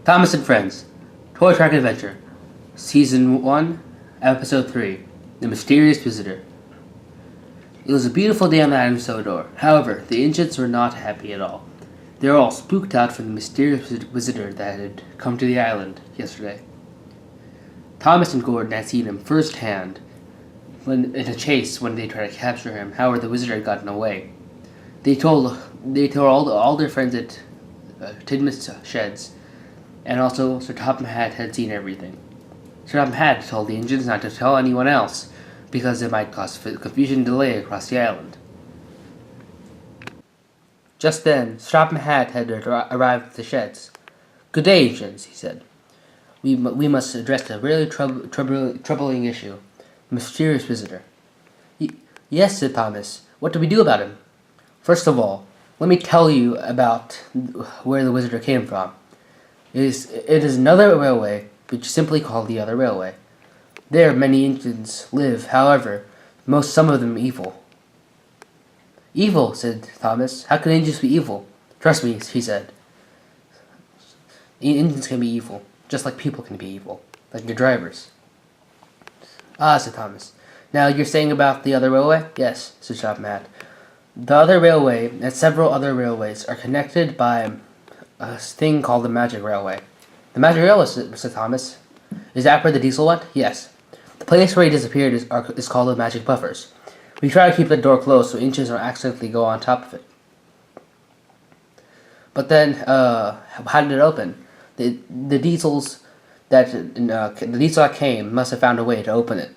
Thomas and Friends, Toy Track Adventure, Season 1, Episode 3, The Mysterious Visitor. It was a beautiful day on the island of Sodor. However, the ancients were not happy at all. They were all spooked out from the mysterious visitor that had come to the island yesterday. Thomas and Gordon had seen him firsthand in a chase when they tried to capture him. However, the visitor had gotten away. They told all their friends at Tidman's Sheds, and also Sir Topham Hatt had seen everything. Sir Topham Hatt told the engines not to tell anyone else, because it might cause confusion and delay across the island. Just then, Sir Topham Hatt had arrived at the sheds. "Good day, engines," he said. We must address a really troubling issue. A mysterious visitor." "Yes," said Thomas. "What do we do about him?" "First of all, let me tell you about where the visitor came from. It is another railway, which is simply called the Other Railway. There many Indians live, however, some of them evil." "Evil," said Thomas. "How can Indians be evil?" "Trust me," he said. "Indians can be evil, just like people can be evil, like your drivers." "Ah," said Thomas. "Now you're saying about the Other Railway?" "Yes," said Topham Hatt. "The Other Railway and several other railways are connected by a thing called the Magic Railway." "The Magic Railway," said Thomas. "Is that where the diesel went?" "Yes. The place where he disappeared is called the Magic Buffers. We try to keep the door closed so inches don't accidentally go on top of it." "But then, how did it open?" The diesel that came must have found a way to open it.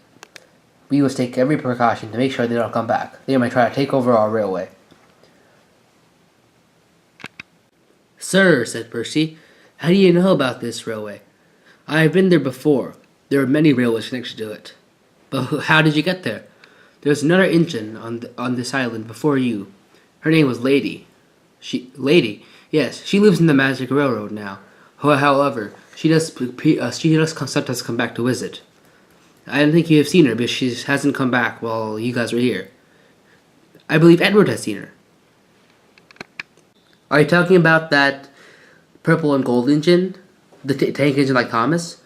We must take every precaution to make sure they don't come back. They might try to take over our railway." "Sir," said Percy, "how do you know about this railway?" "I have been there before. There are many railways connected to it." "But how did you get there?" "There was another engine on this island before you. Her name was Lady." Lady? Yes, she lives in the Magic Railroad now. However, she does sometimes come back to visit. I don't think you have seen her, because she hasn't come back while you guys were here. I believe Edward has seen her." "Are you talking about that purple and gold engine? The tank engine like Thomas?"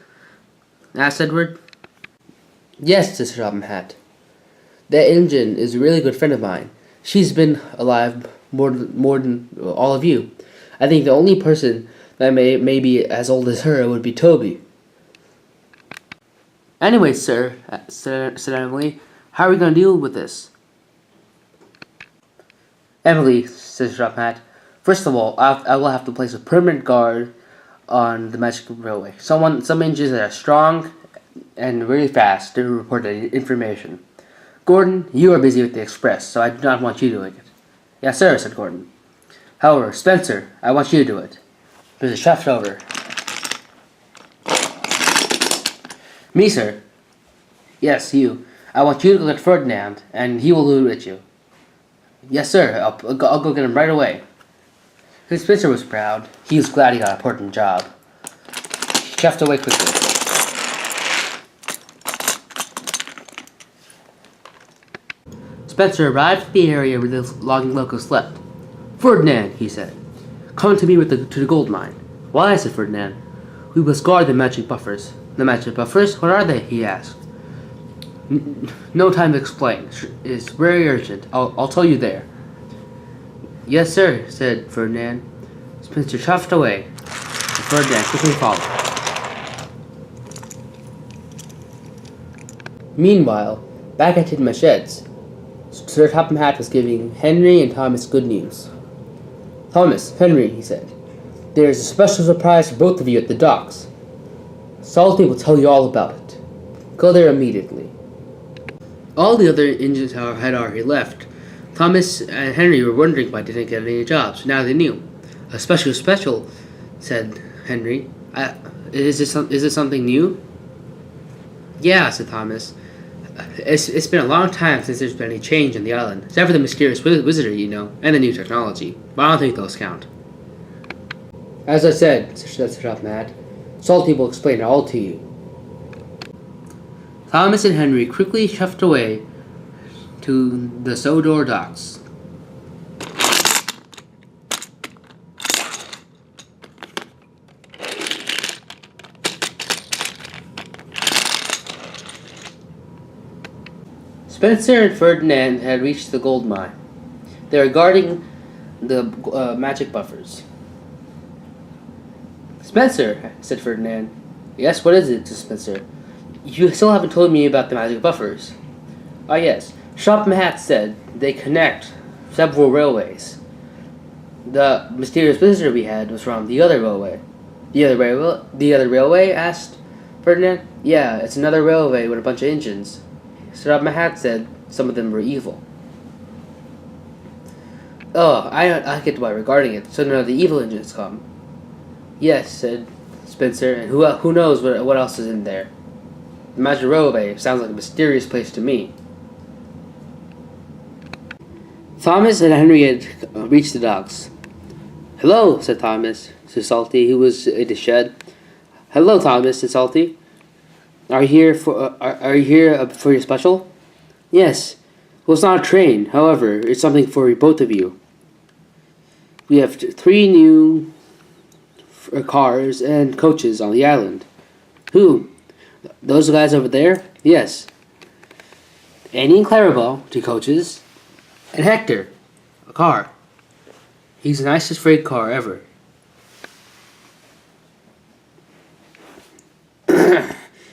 asked Edward. "Yes," said Sir Topham Hatt. "That engine is a really good friend of mine. She's been alive more than all of you. I think the only person that may be as old as her would be Toby." "Anyway, sir," said Emily, "how are we going to deal with this?" "Emily," said Sir Topham Hatt, "first of all, I will have to place a permanent guard on the Magic Railway. Some engines that are strong and really fast to report information. Gordon, you are busy with the express, so I do not want you doing it." "Yes, sir," said Gordon. "However, Spencer, I want you to do it." There's a shaft over. "Me, sir." "Yes, you. I want you to go get Ferdinand, and he will do it with you." "Yes, sir. I'll go get him right away." Spencer was proud. He was glad he got an important job. He chuffed away quickly. Spencer arrived at the area where the logging loco slept. "Ferdinand," he said, "come to me to the gold mine." "Why?" said Ferdinand. "We must guard the Magic Buffers." "The Magic Buffers? What are they?" he asked. No time to explain. It's very urgent. I'll tell you there." "Yes, sir," said Ferdinand. Spencer chuffed away, and Ferdinand quickly followed. Meanwhile, back at Tidman's Sheds, Sir Topham Hatt was giving Henry and Thomas good news. "Thomas, Henry," he said, "there is a special surprise for both of you at the docks. Salty will tell you all about it. Go there immediately." All the other engines had already left. Thomas and Henry were wondering why they didn't get any jobs. Now they knew. "A special," said Henry. Is it something new?" "Yeah," said Thomas. It's been a long time since there's been any change in the island, except for the mysterious visitor, and the new technology. But I don't think those count." "As I said," said Sir Topham Hatt, "Salty will explain it all to you." Thomas and Henry quickly chuffed away to the Sodor docks. Spencer and Ferdinand had reached the gold mine. They were guarding the magic buffers. Spencer, said Ferdinand. Yes, what is it, Spencer? You still haven't told me about the magic buffers. Ah, yes. Shop Mahat said they connect several railways. The mysterious visitor we had was from the other railway. The other railway? Asked Ferdinand. Yeah, it's another railway with a bunch of engines. Shop Mahat said some of them were evil. Oh, I get why regarding it. So now the evil engines come. Yes, said Spencer, and who knows what else is in there. The magic railway sounds like a mysterious place to me. Thomas and Henry had reached the docks. Hello, said Thomas to Salty, who was in the shed. Hello, Thomas, said Salty. Are you here for your special? Yes. Well, it's not a train. However, it's something for both of you. We have 3 new cars and coaches on the island. Who? Those guys over there? Yes. Annie and Clarabelle, 2 coaches. And Hector, a car. He's the nicest freight car ever.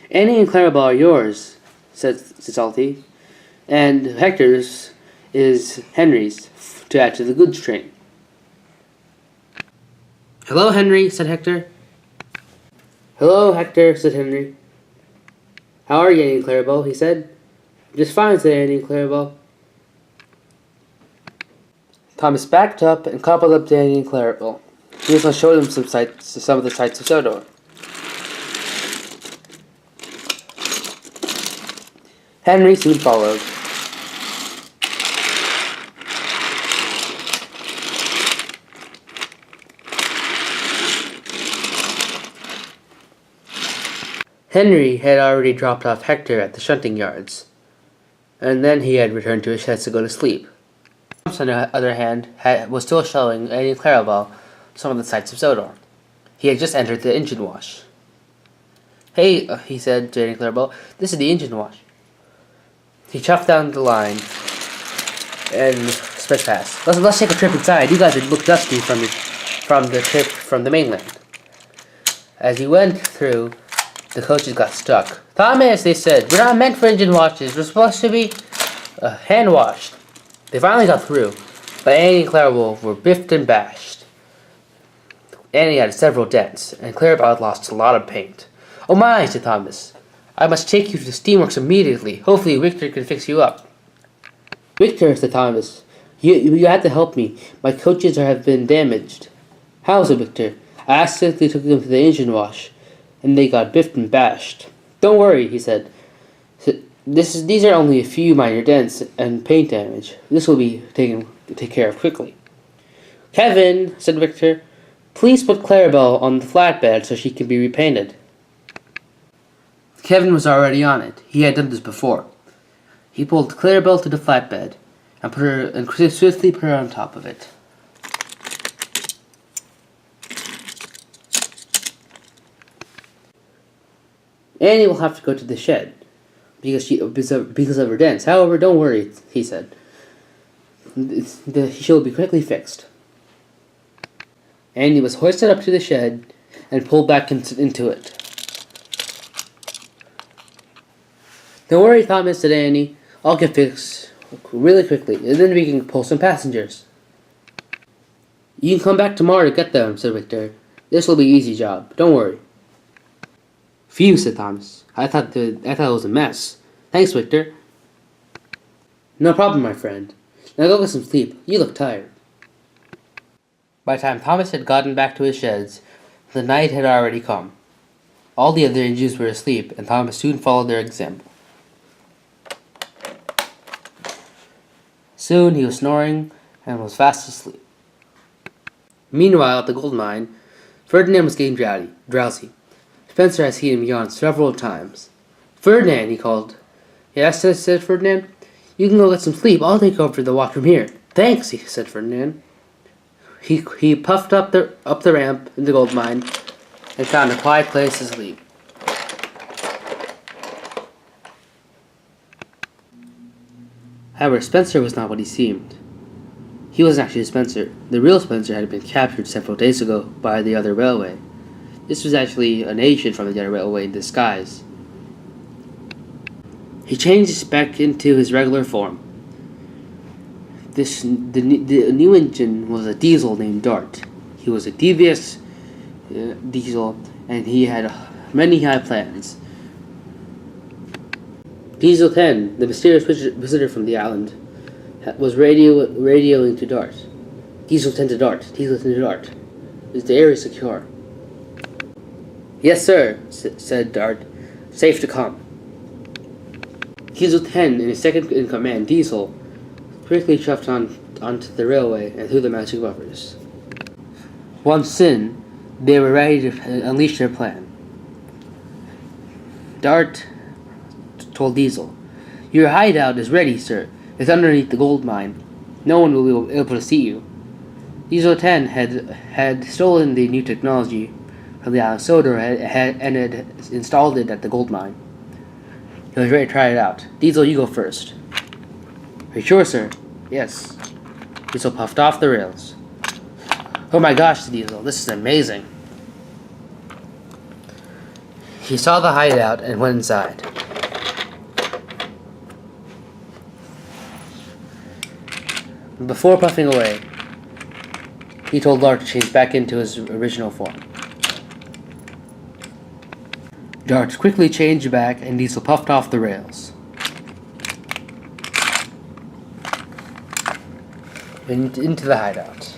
Annie and Clarabelle are yours, said Salty. And Hector's is Henry's to add to the goods train. Hello, Henry, said Hector. Hello, Hector, said Henry. How are you, Annie and Clarabelle? He said. Just fine, said Annie and Clarabelle. Thomas backed up and coupled up to Annie and Clarabelle. He was going to show them some of the sights of Sodor. Henry soon followed. Henry had already dropped off Hector at the shunting yards, and then he had returned to his sheds to go to sleep. Thomas, on the other hand, was still showing Annie and Clarabelle some of the sights of Sodor. He had just entered the engine wash. Hey, he said to Annie and Clarabelle, this is the engine wash. He chuffed down the line and sped past. Let's take a trip inside. You guys look dusty from the trip from the mainland. As he went through, the coaches got stuck. Thomas, they said, we're not meant for engine washes. We're supposed to be hand washed. They finally got through, but Annie and Clarabelle were biffed and bashed. Annie had several dents, and Clarabelle had lost a lot of paint. Oh my, said Thomas. I must take you to the steamworks immediately. Hopefully Victor can fix you up. Victor, said Thomas, you have to help me. My coaches have been damaged. How, said Victor? I accidentally took them to the engine wash, and they got biffed and bashed. Don't worry, he said. These are only a few minor dents and paint damage. This will be taken care of quickly. Kevin, said Victor, please put Clarabelle on the flatbed so she can be repainted. Kevin was already on it. He had done this before. He pulled Clarabelle to the flatbed and swiftly put her on top of it. Annie will have to go to the shed because of her dents. However, don't worry, he said. She'll be quickly fixed. Annie was hoisted up to the shed and pulled back into it. Don't worry, Thomas, said Annie. I'll get fixed really quickly, and then we can pull some passengers. You can come back tomorrow to get them, said Victor. This will be an easy job. Don't worry. Phew, said Thomas. I thought it was a mess. Thanks, Victor. No problem, my friend. Now go get some sleep. You look tired. By the time Thomas had gotten back to his sheds, the night had already come. All the other engines were asleep, and Thomas soon followed their example. Soon he was snoring and was fast asleep. Meanwhile, at the gold mine, Ferdinand was getting drowsy. Spencer had seen him yawn several times. Ferdinand, he called. Yes, said Ferdinand. You can go get some sleep. I'll take over the watch from here. Thanks, said Ferdinand. He puffed up the ramp in the gold mine and found a quiet place to sleep. However, Spencer was not what he seemed. He wasn't actually Spencer. The real Spencer had been captured several days ago by the other railway. This was actually an agent from the other railway in disguise. He changed back into his regular form. The new engine was a diesel named Dart. He was a devious diesel, and he had many high plans. Diesel 10, the mysterious visitor from the island, was radioing to Dart. Diesel 10 to Dart. Diesel 10 to Dart. Is the area secure? Yes, sir, said Dart. Safe to come. Diesel 10 and his second in command, Diesel, quickly shoved onto the railway and through the magic buffers. Once in, they were ready to unleash their plan. Dart told Diesel, "Your hideout is ready, sir. It's underneath the gold mine. No one will be able to see you." Diesel 10 had stolen the new technology from the island Sodor and had installed it at the gold mine. He was ready to try it out. "Diesel, you go first." "Are you sure, sir?" "Yes." Diesel puffed off the rails. "Oh my gosh," said Diesel, "this is amazing." He saw the hideout and went inside. Before puffing away, he told Dart to change back into his original form. Dart quickly changed back, and Diesel puffed off the rails. Into the hideout.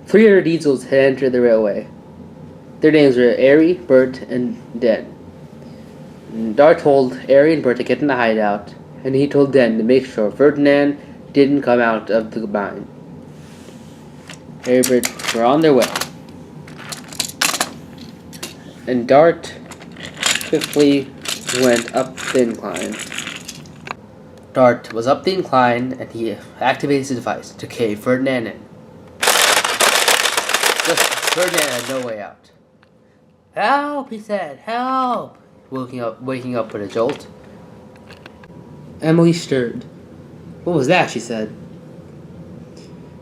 300 Diesels had entered the railway. Their names were Airy, Bert, and Den. Dart told Airy and Bert to get in the hideout, and he told Den to make sure Ferdinand didn't come out of the mine. Airy and Bert were on their way, and Dart quickly went up the incline. Dart was up the incline, and he activated his device to cave Ferdinand in. Ferdinand had no way out. "Help!" he said. "Help!" Waking up with a jolt. Emily stirred. "What was that?" she said.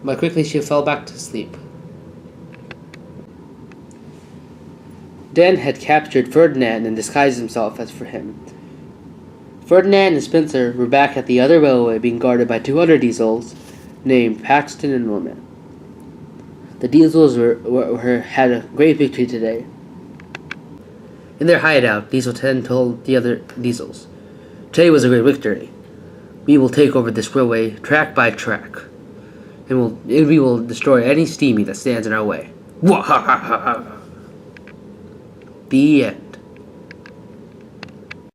But quickly she fell back to sleep. Den had captured Ferdinand and disguised himself as for him. Ferdinand and Spencer were back at the other railway being guarded by 200 Diesels named Paxton and Wilman. The Diesels had a great victory today. In their hideout, Diesel 10 told the other Diesels, "Today was a great victory. We will take over this railway track by track, and we will destroy any steamy that stands in our way." The end.